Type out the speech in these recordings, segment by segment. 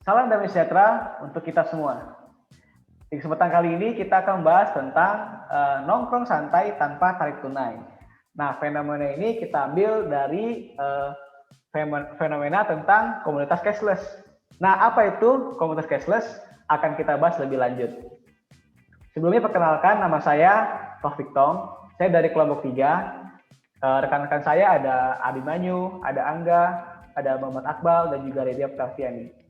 Salam damai sejahtera untuk kita semua. Di kesempatan kali ini kita akan membahas tentang nongkrong santai tanpa tarik tunai. Nah, fenomena ini kita ambil dari fenomena tentang komunitas cashless. Nah, apa itu komunitas cashless? Akan kita bahas lebih lanjut. Sebelumnya perkenalkan, nama saya Taufik Tong. Saya dari kelompok 3. Rekan-rekan saya ada Abimanyu, ada Angga, ada Muhammad Akbal, dan juga Redia Praviani.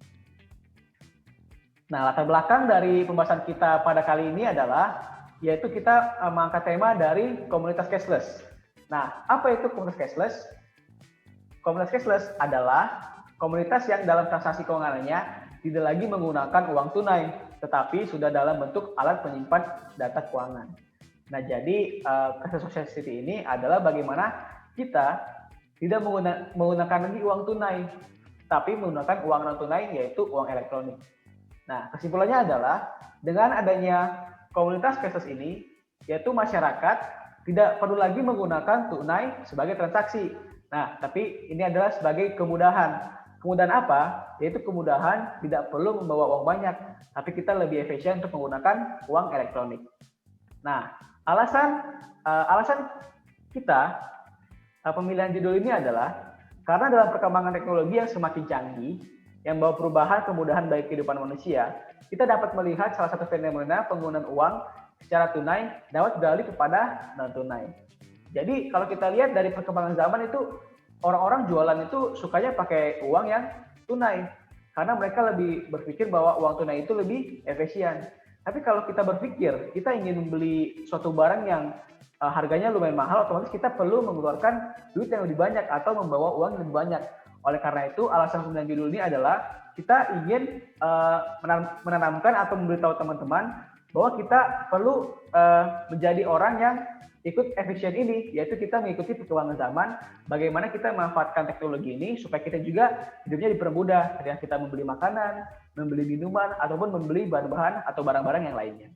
Nah, latar belakang dari pembahasan kita pada kali ini adalah yaitu kita mengangkat tema dari komunitas cashless. Nah, apa itu komunitas cashless? Komunitas cashless adalah komunitas yang dalam transaksi keuangannya tidak lagi menggunakan uang tunai, tetapi sudah dalam bentuk alat penyimpan data keuangan. Nah, jadi cashless society ini adalah bagaimana kita tidak menggunakan lagi uang tunai, tapi menggunakan uang non tunai yaitu uang elektronik. Nah, kesimpulannya adalah dengan adanya komunitas cashless ini, yaitu masyarakat tidak perlu lagi menggunakan tunai sebagai transaksi. Nah, tapi ini adalah sebagai kemudahan. Kemudahan apa? Yaitu kemudahan tidak perlu membawa uang banyak, tapi kita lebih efisien untuk menggunakan uang elektronik. Nah, alasan kita pemilihan judul ini adalah karena dalam perkembangan teknologi yang semakin canggih, yang membawa perubahan kemudahan bagi kehidupan manusia, kita dapat melihat salah satu fenomena penggunaan uang secara tunai dapat beralih kepada non tunai. Jadi kalau kita lihat dari perkembangan zaman itu, orang-orang jualan itu sukanya pakai uang yang tunai karena mereka lebih berpikir bahwa uang tunai itu lebih efisien. Tapi kalau kita berpikir kita ingin membeli suatu barang yang harganya lumayan mahal, otomatis kita perlu mengeluarkan duit yang lebih banyak atau membawa uang yang lebih banyak. Oleh karena itu, alasan pemilihan judul ini adalah kita ingin menanamkan atau memberitahu teman-teman bahwa kita perlu menjadi orang yang ikut efisien ini, yaitu kita mengikuti perkembangan zaman, bagaimana kita memanfaatkan teknologi ini supaya kita juga hidupnya dipermudah ketika kita membeli makanan, membeli minuman, ataupun membeli bahan-bahan atau barang-barang yang lainnya.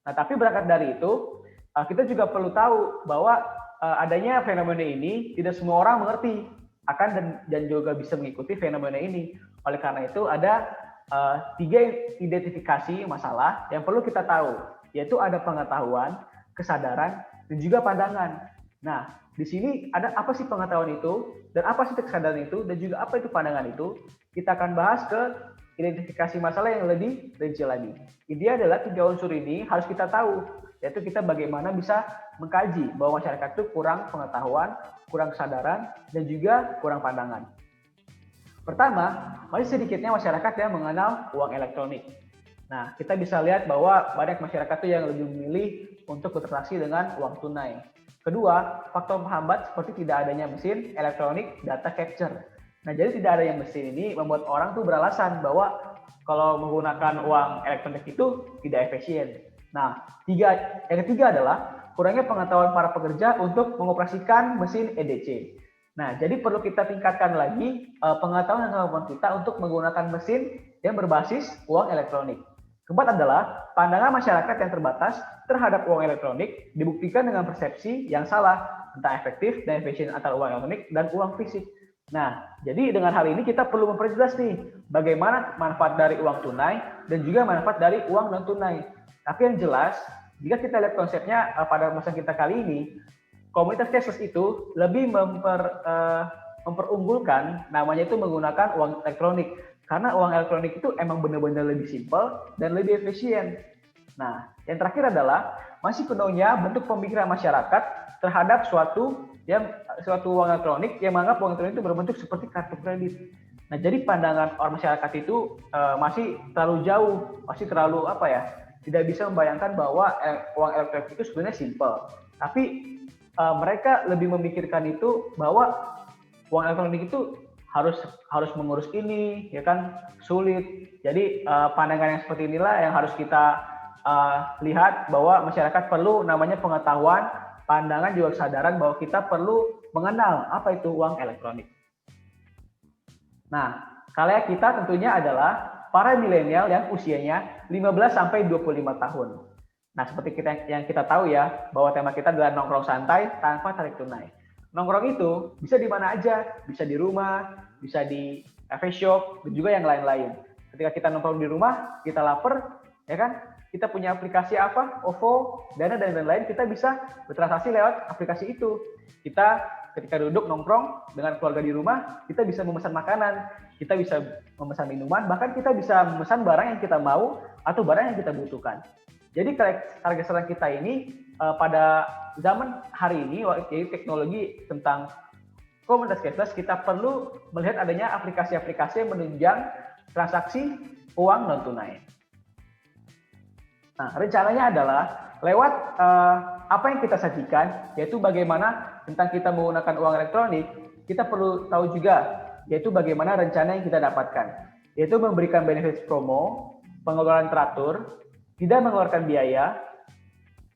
Nah, tapi berangkat dari itu, kita juga perlu tahu bahwa adanya fenomena ini tidak semua orang mengerti akan dan juga bisa mengikuti fenomena ini. Oleh karena itu ada 3 identifikasi masalah yang perlu kita tahu, yaitu ada pengetahuan, kesadaran, dan juga pandangan. Nah, di sini ada apa sih pengetahuan itu, dan apa sih kesadaran itu, dan juga apa itu pandangan itu. Kita akan bahas ke identifikasi masalah yang lebih rinci lagi. Intinya adalah 3 unsur ini harus kita tahu, yaitu kita bagaimana bisa mengkaji bahwa masyarakat itu kurang pengetahuan, kurang kesadaran, dan juga kurang pandangan. Pertama, masih sedikitnya masyarakat yang mengenal uang elektronik. Nah, kita bisa lihat bahwa banyak masyarakat itu yang lebih memilih untuk bertransaksi dengan uang tunai. Kedua, faktor penghambat seperti tidak adanya mesin elektronik data capture. Nah, jadi tidak adanya mesin ini membuat orang tuh beralasan bahwa kalau menggunakan uang elektronik itu tidak efisien. Nah, yang ketiga adalah kurangnya pengetahuan para pekerja untuk mengoperasikan mesin EDC. Nah, jadi perlu kita tingkatkan lagi pengetahuan dan kemampuan kita untuk menggunakan mesin yang berbasis uang elektronik. Keempat adalah pandangan masyarakat yang terbatas terhadap uang elektronik dibuktikan dengan persepsi yang salah tentang efektif dan efisien antara uang elektronik dan uang fisik. Nah, jadi dengan hal ini kita perlu memperjelas nih bagaimana manfaat dari uang tunai dan juga manfaat dari uang non tunai. Tapi yang jelas, jika kita lihat konsepnya pada masa kita kali ini, komunitas cashless itu lebih memperunggulkan namanya itu menggunakan uang elektronik. Karena uang elektronik itu emang benar-benar lebih simpel dan lebih efisien. Nah, yang terakhir adalah masih penuhnya bentuk pemikiran masyarakat terhadap suatu uang elektronik yang menganggap uang elektronik itu berbentuk seperti kartu kredit. Nah, jadi pandangan orang masyarakat itu masih terlalu jauh, masih terlalu tidak bisa membayangkan bahwa uang elektronik itu sebenarnya simpel. Tapi mereka lebih memikirkan itu bahwa uang elektronik itu harus mengurus ini, ya kan, sulit. Jadi pandangan yang seperti inilah yang harus kita lihat bahwa masyarakat perlu namanya pengetahuan, pandangan juga kesadaran bahwa kita perlu mengenal apa itu uang elektronik. Nah, kalian kita tentunya adalah para milenial yang usianya 15 sampai 25 tahun. Nah, seperti yang kita tahu ya, bahwa tema kita adalah nongkrong santai tanpa tarik tunai. Nongkrong itu bisa di mana aja, bisa di rumah, bisa di cafe shop, dan juga yang lain-lain. Ketika kita nongkrong di rumah, kita lapar, ya kan? Kita punya aplikasi apa, OVO, Dana, dan lain-lain, kita bisa bertransaksi lewat aplikasi itu. Kita ketika duduk nongkrong dengan keluarga di rumah, kita bisa memesan makanan, kita bisa memesan minuman, bahkan kita bisa memesan barang yang kita mau atau barang yang kita butuhkan. Jadi keserang kita ini pada zaman hari ini, yaitu teknologi tentang komunitas cashless, kita perlu melihat adanya aplikasi-aplikasi yang menunjang transaksi uang non tunai. Nah, rencananya adalah lewat apa yang kita sajikan, yaitu bagaimana tentang kita menggunakan uang elektronik, kita perlu tahu juga, yaitu bagaimana rencana yang kita dapatkan, yaitu memberikan benefit promo, pengeluaran teratur, tidak mengeluarkan biaya.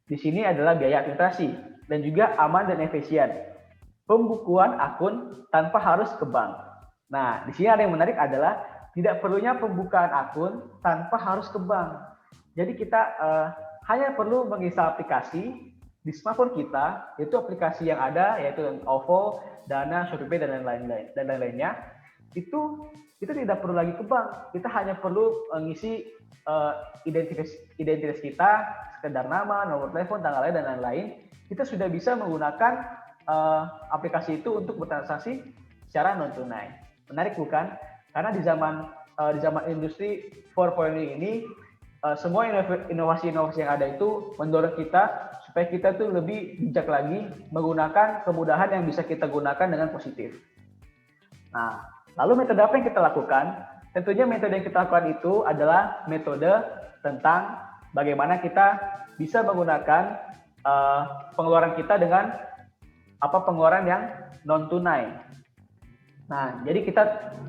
Di sini adalah biaya administrasi dan juga aman dan efisien. Pembukuan akun tanpa harus ke bank. Nah, di sini ada yang menarik adalah tidak perlunya pembukaan akun tanpa harus ke bank. Jadi kita hanya perlu menginstal aplikasi di smartphone kita, yaitu aplikasi yang ada, yaitu OVO, Dana, ShopeePay, dan lain-lainnya. Itu tidak perlu lagi ke bank. Kita hanya perlu mengisi identitas kita, sekedar nama, nomor telepon, tanggal lahir, dan lain-lain. Kita sudah bisa menggunakan aplikasi itu untuk bertransaksi secara non tunai. Menarik bukan? Karena di zaman industri 4.0 ini semua inovasi-inovasi yang ada itu mendorong kita supaya kita tuh lebih bijak lagi menggunakan kemudahan yang bisa kita gunakan dengan positif. Nah, lalu metode apa yang kita lakukan? Tentunya metode yang kita lakukan itu adalah metode tentang bagaimana kita bisa menggunakan pengeluaran kita dengan pengeluaran yang non tunai. Nah, jadi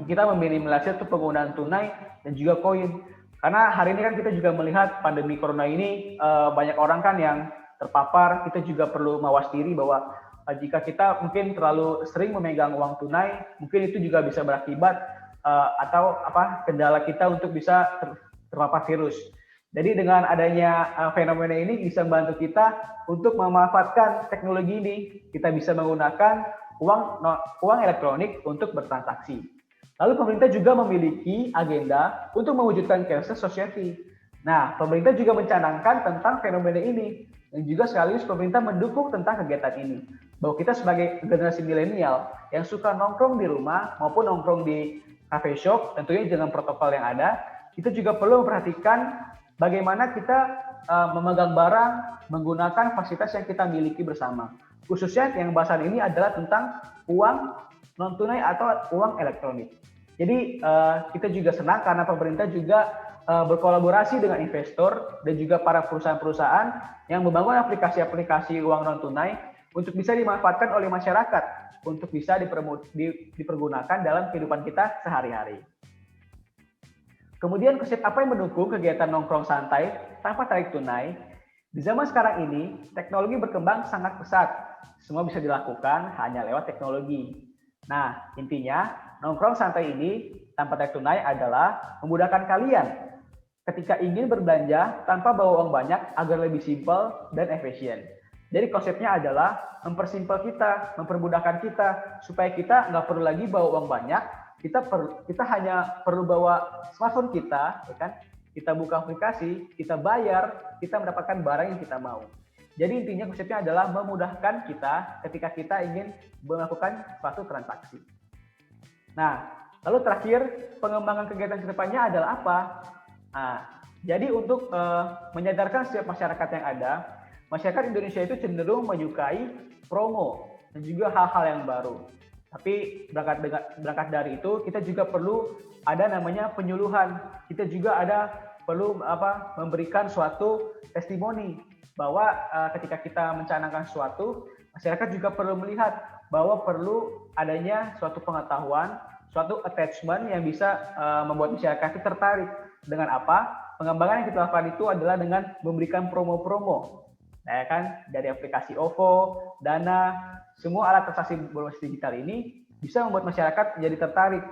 kita meminimalisir tuh penggunaan tunai dan juga koin. Karena hari ini kan kita juga melihat pandemi corona ini banyak orang kan yang terpapar. Kita juga perlu mawas diri bahwa jika kita mungkin terlalu sering memegang uang tunai, mungkin itu juga bisa berakibat atau kendala kita untuk bisa terpapar virus. Jadi dengan adanya fenomena ini bisa membantu kita untuk memanfaatkan teknologi ini. Kita bisa menggunakan uang elektronik untuk bertransaksi. Lalu pemerintah juga memiliki agenda untuk mewujudkan cashless society. Nah, pemerintah juga mencanangkan tentang fenomena ini. Dan juga sekaligus pemerintah mendukung tentang kegiatan ini. Bahwa kita sebagai generasi milenial yang suka nongkrong di rumah maupun nongkrong di cafe shop, tentunya dengan protokol yang ada, kita juga perlu memperhatikan bagaimana kita memegang barang, menggunakan fasilitas yang kita miliki bersama. Khususnya yang bahasan ini adalah tentang uang non tunai atau uang elektronik. Jadi kita juga senang karena pemerintah juga berkolaborasi dengan investor dan juga para perusahaan-perusahaan yang membangun aplikasi-aplikasi uang non tunai untuk bisa dimanfaatkan oleh masyarakat untuk bisa dipergunakan dalam kehidupan kita sehari-hari. Kemudian konsep apa yang mendukung kegiatan nongkrong santai tanpa tarik tunai? Di zaman sekarang ini, teknologi berkembang sangat pesat. Semua bisa dilakukan hanya lewat teknologi. Nah, intinya nongkrong santai ini tanpa tarik tunai adalah memudahkan kalian ketika ingin berbelanja tanpa bawa uang banyak agar lebih simpel dan efisien. Jadi konsepnya adalah mempersimpel kita, mempermudahkan kita supaya kita nggak perlu lagi bawa uang banyak. Kita hanya perlu bawa smartphone kita, ya kan? Kita buka aplikasi, kita bayar, kita mendapatkan barang yang kita mau. Jadi intinya konsepnya adalah memudahkan kita ketika kita ingin melakukan suatu transaksi. Nah, lalu terakhir pengembangan kegiatan kedepannya adalah apa? Nah, jadi untuk menyadarkan setiap masyarakat yang ada, masyarakat Indonesia itu cenderung menyukai promo dan juga hal-hal yang baru. Tapi berangkat dari itu, kita juga perlu ada namanya penyuluhan. Kita juga perlu memberikan suatu testimoni bahwa ketika kita mencanangkan sesuatu, masyarakat juga perlu melihat bahwa perlu adanya suatu pengetahuan, suatu attachment yang bisa membuat masyarakat itu tertarik. Dengan apa? Pengembangan yang kita lakukan itu adalah dengan memberikan promo-promo. Nah, kan dari aplikasi OVO, Dana, semua alat transaksi berbasis digital ini bisa membuat masyarakat menjadi tertarik.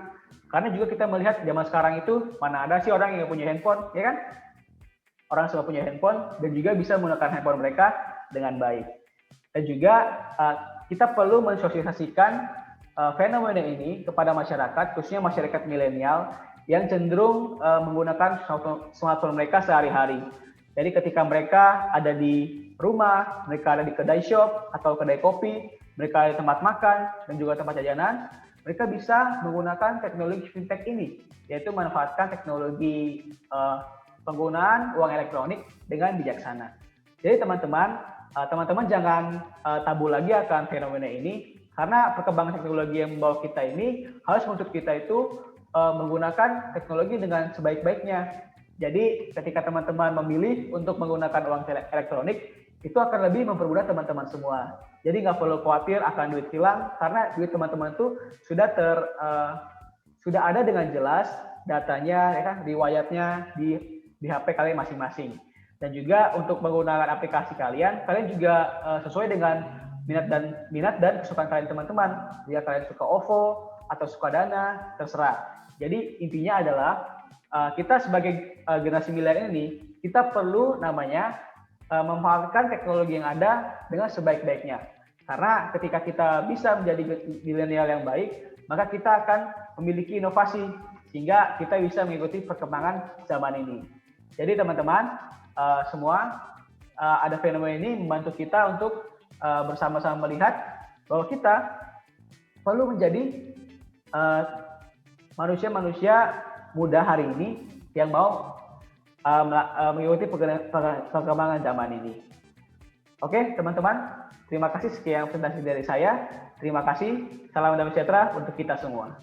Karena juga kita melihat zaman sekarang itu mana ada sih orang yang punya handphone, ya kan? Orang semua punya handphone dan juga bisa menggunakan handphone mereka dengan baik. Dan juga kita perlu mensosialisasikan fenomena ini kepada masyarakat, khususnya masyarakat milenial yang cenderung menggunakan smartphone mereka sehari-hari. Jadi ketika mereka ada di rumah, mereka ada di kedai shop atau kedai kopi, mereka ada di tempat makan dan juga tempat jajanan, mereka bisa menggunakan teknologi fintech ini, yaitu memanfaatkan teknologi penggunaan uang elektronik dengan bijaksana. Jadi teman-teman jangan tabu lagi akan fenomena ini, karena perkembangan teknologi yang membawa kita ini harus menuntut kita itu menggunakan teknologi dengan sebaik-baiknya. Jadi ketika teman-teman memilih untuk menggunakan uang elektronik, itu akan lebih mempermudah teman-teman semua. Jadi nggak perlu khawatir akan duit hilang, karena duit teman-teman itu sudah ada dengan jelas datanya, ya kan, riwayatnya di HP kalian masing-masing. Dan juga untuk menggunakan aplikasi kalian juga sesuai dengan minat dan kesukaan kalian teman-teman. Jika kalian suka OVO atau suka Dana, terserah. Jadi intinya adalah kita sebagai generasi milenial ini, kita perlu memanfaatkan teknologi yang ada dengan sebaik-baiknya. Karena ketika kita bisa menjadi milenial yang baik, maka kita akan memiliki inovasi sehingga kita bisa mengikuti perkembangan zaman ini. Jadi teman-teman semua, ada fenomena ini membantu kita untuk bersama-sama melihat bahwa kita perlu menjadi manusia-manusia muda hari ini yang mau mengikuti perkembangan zaman ini. Oke, teman-teman, terima kasih, sekian presentasi dari saya. Terima kasih. Salam damai sejahtera untuk kita semua.